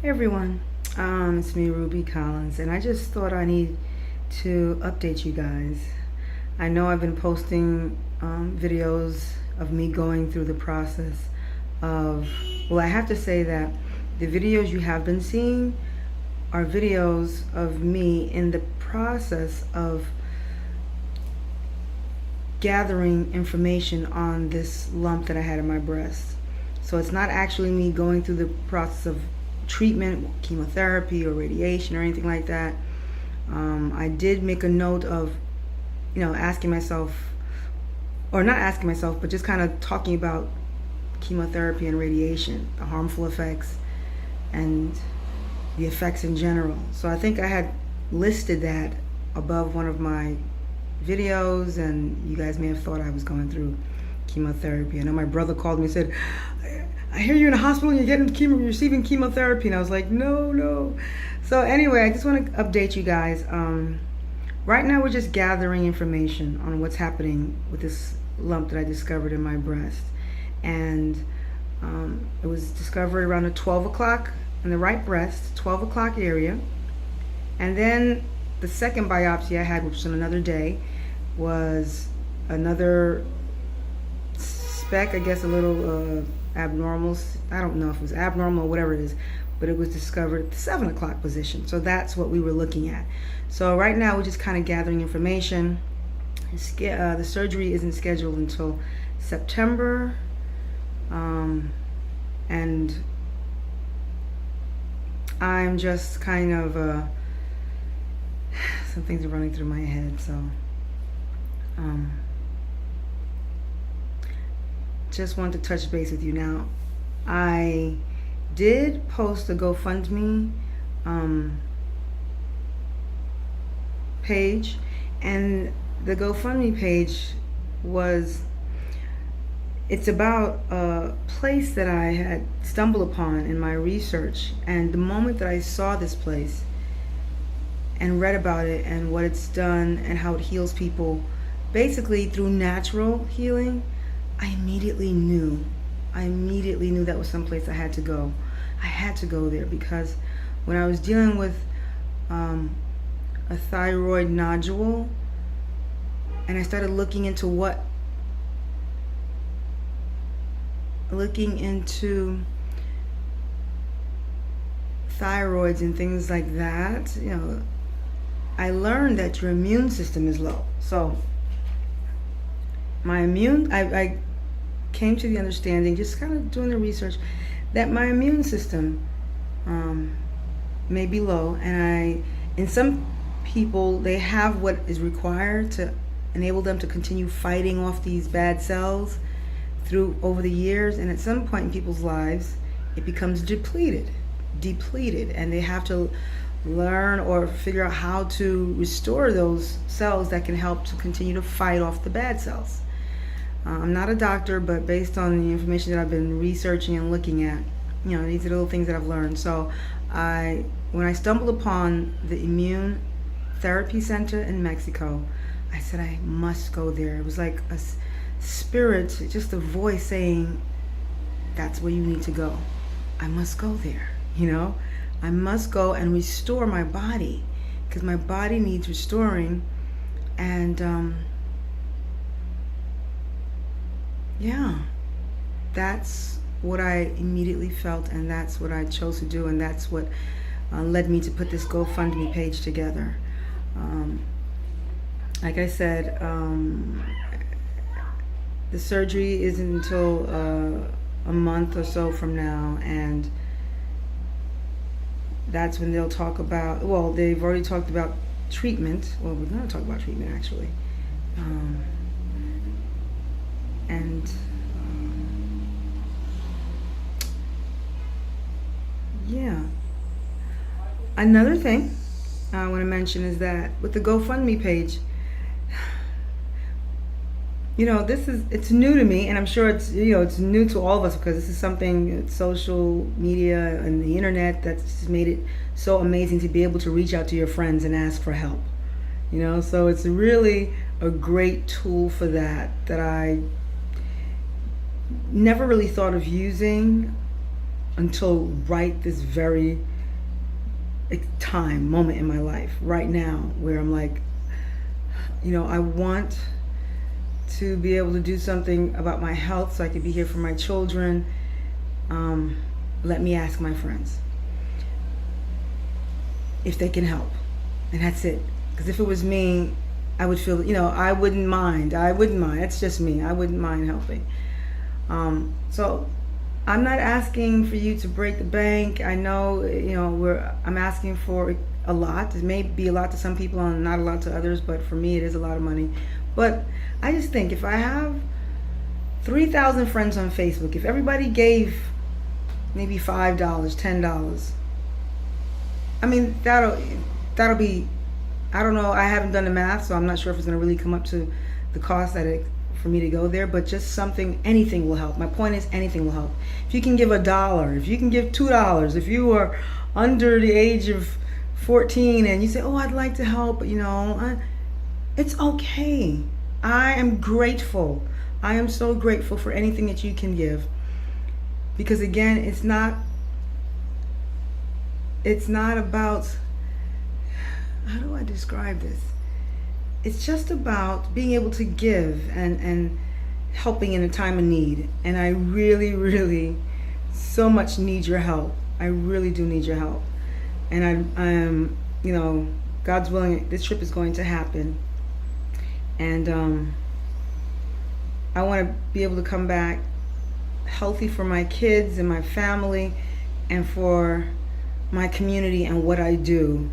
Hey everyone, it's me, Ruby Collins, and I just thought I need to update you guys. I know I've been posting videos of me going through the process of, well, I have to say that the videos you have been seeing are videos of me in the process of gathering information on this lump that I had in my breast. So it's not actually me going through the process of treatment, chemotherapy or radiation or anything like that. I did make a note of, asking myself, or not asking myself, but just kind of talking about chemotherapy and radiation, the harmful effects and the effects in general. So I think I had listed that above one of my videos, and you guys may have thought I was going through chemotherapy. I know my brother called me and said, I hear you're in a hospital and you're receiving chemotherapy. And I was like, no. So anyway, I just want to update you guys. Right now we're just gathering information on what's happening with this lump that I discovered in my breast. And it was discovered around the 12 o'clock in the right breast, 12 o'clock area. And then the second biopsy I had, which was on another day, was another speck, I guess a little abnormal. I don't know if it was abnormal or whatever it is, but it was discovered at the 7 o'clock position. So that's what we were looking at. So right now we're just kind of gathering information. The surgery isn't scheduled until September, and I'm just kind of some things are running through my head, so just wanted to touch base with you. Now, I did post a GoFundMe page, and the GoFundMe page it's about a place that I had stumbled upon in my research. And the moment that I saw this place and read about it and what it's done and how it heals people basically through natural healing, I immediately knew that was someplace I had to go. I had to go there because when I was dealing with a thyroid nodule, and I started looking into thyroids and things like that, I learned that your immune system is low. So I came to the understanding, just kind of doing the research, that my immune system may be low, and in some people, they have what is required to enable them to continue fighting off these bad cells over the years, and at some point in people's lives, it becomes depleted, and they have to learn or figure out how to restore those cells that can help to continue to fight off the bad cells. I'm not a doctor, but based on the information that I've been researching and looking at, these are little things that I've learned. So when I stumbled upon the Immune Therapy Center in Mexico, I said I must go there. It was like a spirit, just a voice saying, that's where you need to go. I must go there, I must go and restore my body, because my body needs restoring. And that's what I immediately felt, and that's what I chose to do, and that's what led me to put this GoFundMe page together. Like I said, the surgery isn't until a month or so from now, and that's when they'll talk about, well, they've already talked about treatment. Well, we're going to talk about treatment, actually. Another thing I want to mention is that with the GoFundMe page, it's new to me, and I'm sure it's new to all of us, because this is something, social media and the internet, that's just made it so amazing to be able to reach out to your friends and ask for help. So it's really a great tool for that I never really thought of using until right this very moment in my life right now, where I'm like, I want to be able to do something about my health so I could be here for my children. Let me ask my friends if they can help, and that's it. Because if it was me, I would feel, I wouldn't mind. It's just me. I wouldn't mind helping. So I'm not asking for you to break the bank. I know, I'm asking for a lot. It may be a lot to some people and not a lot to others, but for me, it is a lot of money. But I just think if I have 3,000 friends on Facebook, if everybody gave maybe $5, $10, I mean, that'll be, I don't know, I haven't done the math, so I'm not sure if it's going to really come up to the cost for me to go there, but just something, anything will help. My point is, anything will help. If you can give $1, if you can give $2, if you are under the age of 14 and you say, oh, I'd like to help, it's okay. I am grateful. I am so grateful for anything that you can give. Because again, it's not about, how do I describe this? It's just about being able to give and helping in a time of need. And I really, really so much need your help. I really do need your help. And I am, God's willing, this trip is going to happen. And I want to be able to come back healthy for my kids and my family and for my community and what I do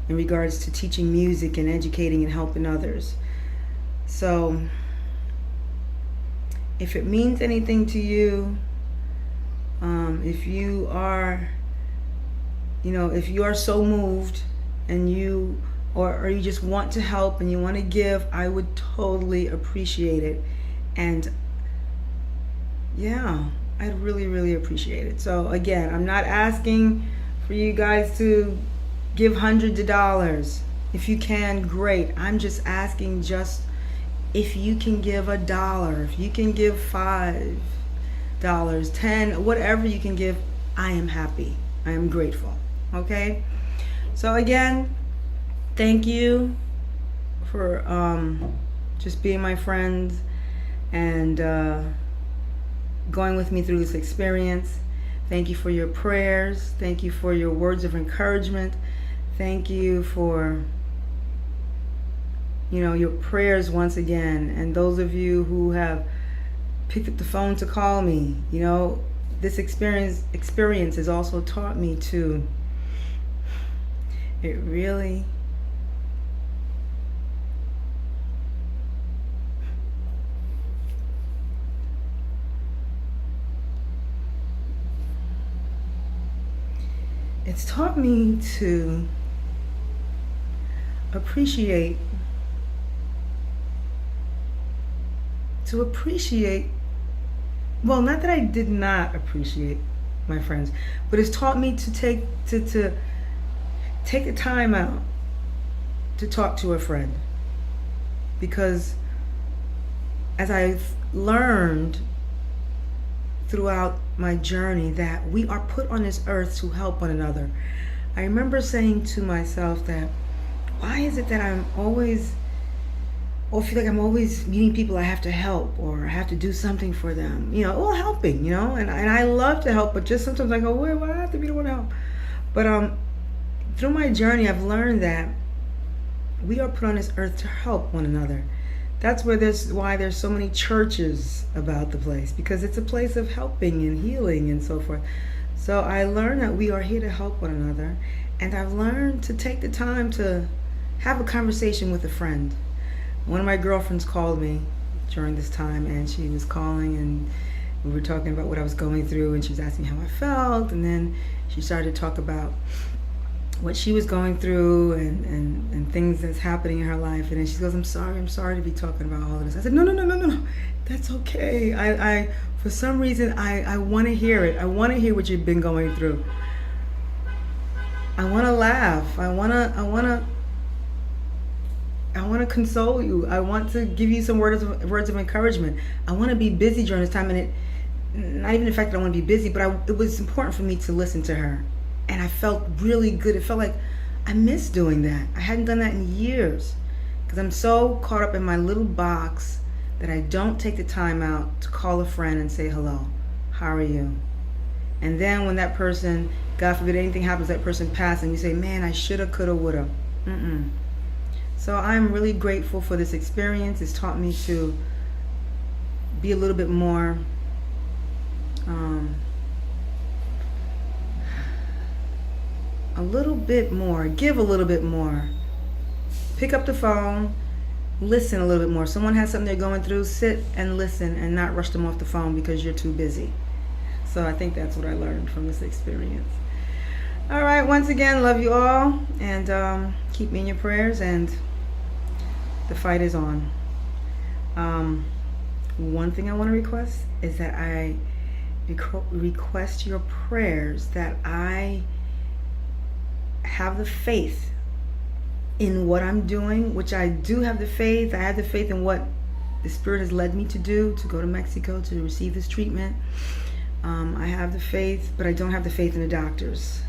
in regards to teaching music and educating and helping others. So if it means anything to you, if you are so moved and you just want to help and you want to give, I would totally appreciate it. And yeah, I'd really, really appreciate it. So again, I'm not asking for you guys to give hundreds of dollars. If you can, great. I'm just asking if you can give $1, if you can give $5, $10, whatever you can give, I am happy. I am grateful. Okay? So again, thank you for just being my friends and going with me through this experience. Thank you for your prayers. Thank you for your words of encouragement. Thank you for, your prayers once again. And those of you who have picked up the phone to call me, this experience has also taught me to, it's taught me to appreciate, well, not that I did not appreciate my friends, but it's taught me to take the time out to talk to a friend. Because as I've learned throughout my journey that we are put on this earth to help one another, I remember saying to myself that, why is it that I'm always, or feel like I'm always meeting people I have to help or I have to do something for them, helping, and I love to help, but just sometimes I go, wait, why do I have to be the one to help? But through my journey, I've learned that we are put on this earth to help one another. That's why there's so many churches about the place, because it's a place of helping and healing and so forth. So I learned that we are here to help one another, and I've learned to take the time to have a conversation with a friend. One of my girlfriends called me during this time, and she was calling and we were talking about what I was going through, and she was asking how I felt, and then she started to talk about what she was going through and things that's happening in her life. And then she goes, I'm sorry to be talking about all of this. I said, no, that's okay. I for some reason, I want to hear it. I want to hear what you've been going through. I want to laugh. I want to console you. I want to give you some words of encouragement. I want to be busy during this time, and not even the fact that I want to be busy, but it was important for me to listen to her. And I felt really good. It felt like I missed doing that. I hadn't done that in years because I'm so caught up in my little box that I don't take the time out to call a friend and say hello. How are you? And then when that person, God forbid anything happens, that person passes, and you say, man, I shoulda, coulda, woulda. So I'm really grateful for this experience. It's taught me to be a little bit more give a little bit more. Pick up the phone, listen a little bit more. Someone has something they're going through, sit and listen and not rush them off the phone because you're too busy. So I think that's what I learned from this experience. All right, once again, love you all, and keep me in your prayers, and the fight is on. One thing I want to request is that I request your prayers that I have the faith in what I'm doing, which I do have the faith. I have the faith in what the Spirit has led me to do, to go to Mexico to receive this treatment. I have the faith, but I don't have the faith in the doctors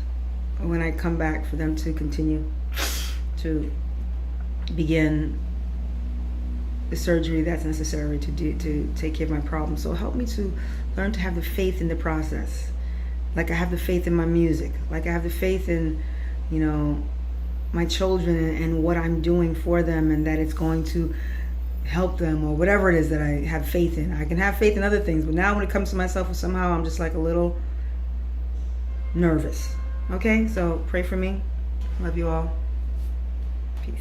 when I come back for them to continue to begin the surgery that's necessary to take care of my problem. So help me to learn to have the faith in the process, like I have the faith in my music, like I have the faith in, you know, my children and what I'm doing for them, and that it's going to help them, or whatever it is that I have faith in. I can have faith in other things, but now when it comes to myself, somehow I'm just like a little nervous. Okay, so pray for me. Love you all. Peace.